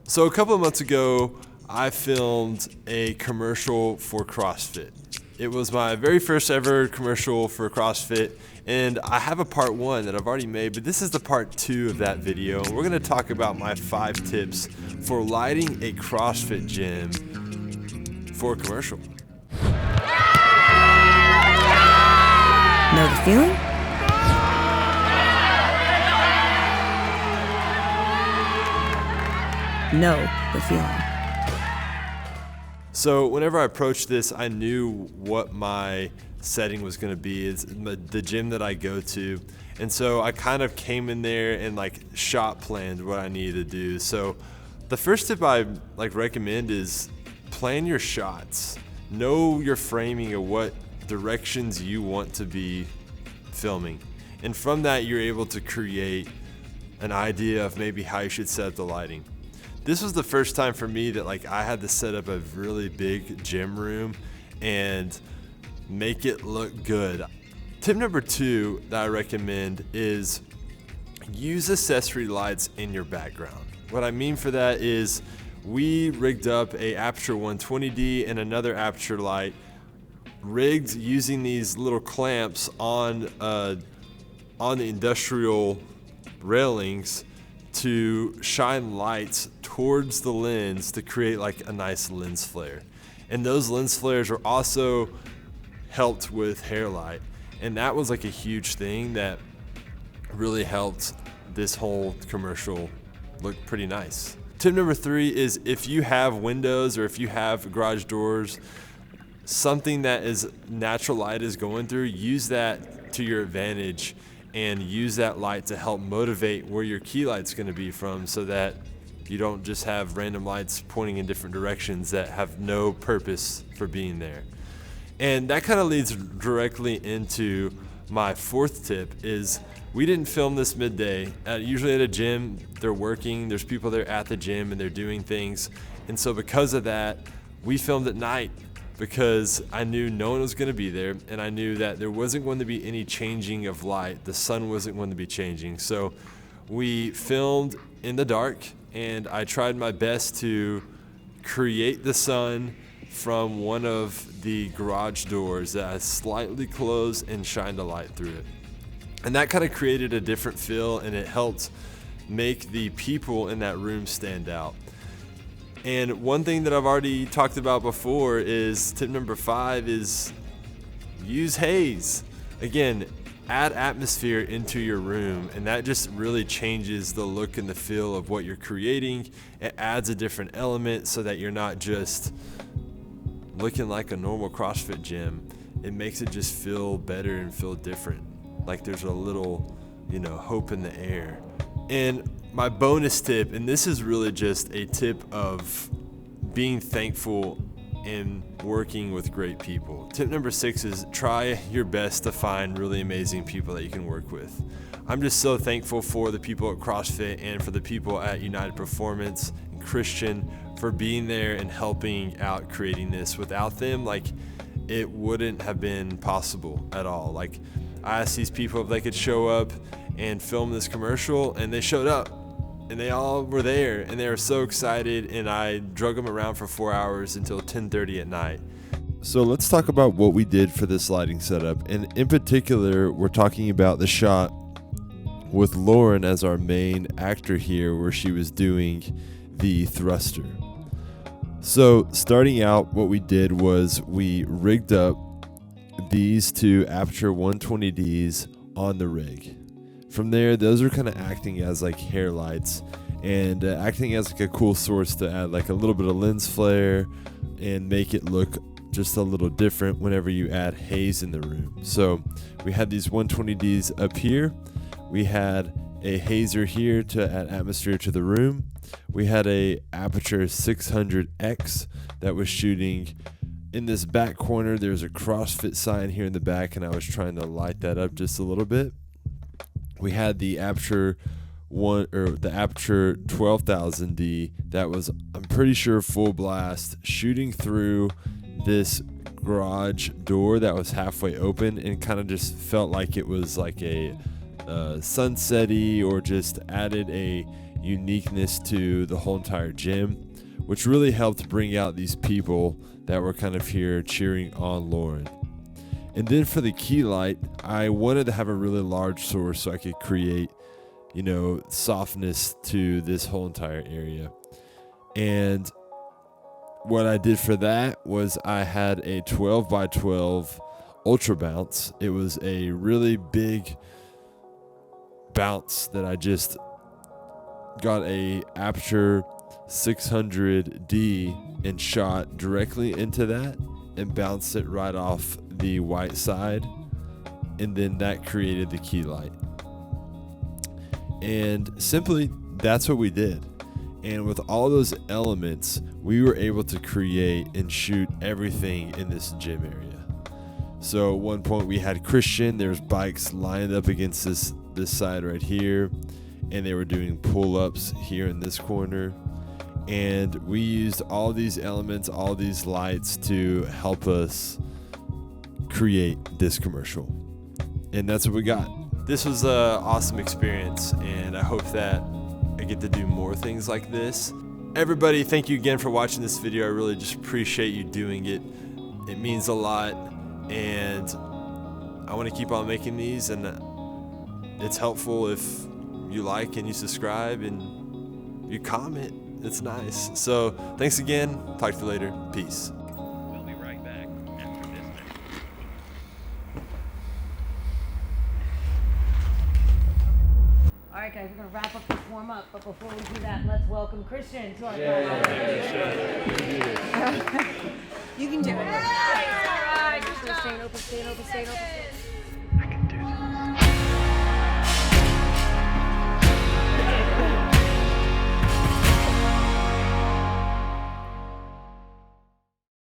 So a couple of months ago, I filmed a commercial for CrossFit. It was my very first ever commercial for CrossFit, and I have a part 1 that I've already made, but this is the part 2 of that video. We're gonna talk about my 5 tips for lighting a CrossFit gym for a commercial. Know the feeling? Know the feeling. So whenever I approached this, I knew what my setting was going to be. It's the gym that I go to. And so I kind of came in there and shot planned what I needed to do. So the first tip I recommend is plan your shots. Know your framing of what directions you want to be filming. And from that, you're able to create an idea of maybe how you should set up the lighting. This was the first time for me that I had to set up a really big gym room and make it look good. Tip number 2 that I recommend is use accessory lights in your background. What I mean for that is we rigged up a Aperture 120D and another Aperture light, rigged using these little clamps on the industrial railings to shine lights towards the lens to create a nice lens flare. And those lens flares are also helped with hair light. And that was a huge thing that really helped this whole commercial look pretty nice. Tip number 3 is if you have windows or if you have garage doors, something that is natural light is going through, use that to your advantage and use that light to help motivate where your key light's going to be from, so that you don't just have random lights pointing in different directions that have no purpose for being there. And that kind of leads directly into my 4th tip is we didn't film this midday. Usually at a gym, they're working, there's people there at the gym and they're doing things. And so because of that, we filmed at night, because I knew no one was going to be there, and I knew that there wasn't going to be any changing of light. The sun wasn't going to be changing. So we filmed in the dark, and I tried my best to create the sun from one of the garage doors that I slightly closed and shined a light through it. And that kind of created a different feel, and it helped make the people in that room stand out. And one thing that I've already talked about before is tip number 5 is use Haze. Again, add atmosphere into your room, and that just really changes the look and the feel of what you're creating. It adds a different element so that you're not just looking like a normal CrossFit gym. It makes it just feel better and feel different. Like there's a little, hope in the air. And my bonus tip, and this is really just a tip of being thankful and working with great people. Tip number 6 is try your best to find really amazing people that you can work with. I'm just so thankful for the people at CrossFit and for the people at United Performance and Christian for being there and helping out creating this. Without them, it wouldn't have been possible at all. I asked these people if they could show up and film this commercial, and they showed up. And they all were there, and they were so excited, and I drug them around for 4 hours until 10:30 at night. So let's talk about what we did for this lighting setup. And in particular, we're talking about the shot with Lauren as our main actor here, where she was doing the thruster. So starting out, what we did was we rigged up these 2 Aperture 120Ds on the rig. From there, those are kind of acting as hair lights and acting as a cool source to add a little bit of lens flare and make it look just a little different whenever you add haze in the room. So we had these 120Ds up here. We had a hazer here to add atmosphere to the room. We had a Aperture 600X that was shooting in this back corner. There's a CrossFit sign here in the back, and I was trying to light that up just a little bit. We had the Aperture 12,000D that was, I'm pretty sure, full blast, shooting through this garage door that was halfway open, and kind of just felt like it was a sunset-y, or just added a uniqueness to the whole entire gym, which really helped bring out these people that were kind of here cheering on Lauren. And then for the key light, I wanted to have a really large source so I could create, softness to this whole entire area. And what I did for that was I had a 12 by 12 ultra bounce. It was a really big bounce that I just got a aperture 600D and shot directly into that and bounced it right off the white side, and then that created the key light. And simply that's what we did. And with all those elements, we were able to create and shoot everything in this gym area. So at one point we had Christian, there's bikes lined up against this side right here, and they were doing pull-ups here in this corner. And we used all these elements, all these lights to help us create this commercial. And that's what we got. This was an awesome experience, and I hope that I get to do more things like this. Everybody, thank you again for watching this video. I really just appreciate you doing it. It means a lot, and I want to keep on making these, and it's helpful if you like and you subscribe and you comment. It's nice. So thanks again. Talk to you later. Peace. We'll be right back after this minute. All right, guys, we're going to wrap up this warm up, but before we do that, let's welcome Christian to our podcast. You can do it. All right, staying open, staying open, staying open.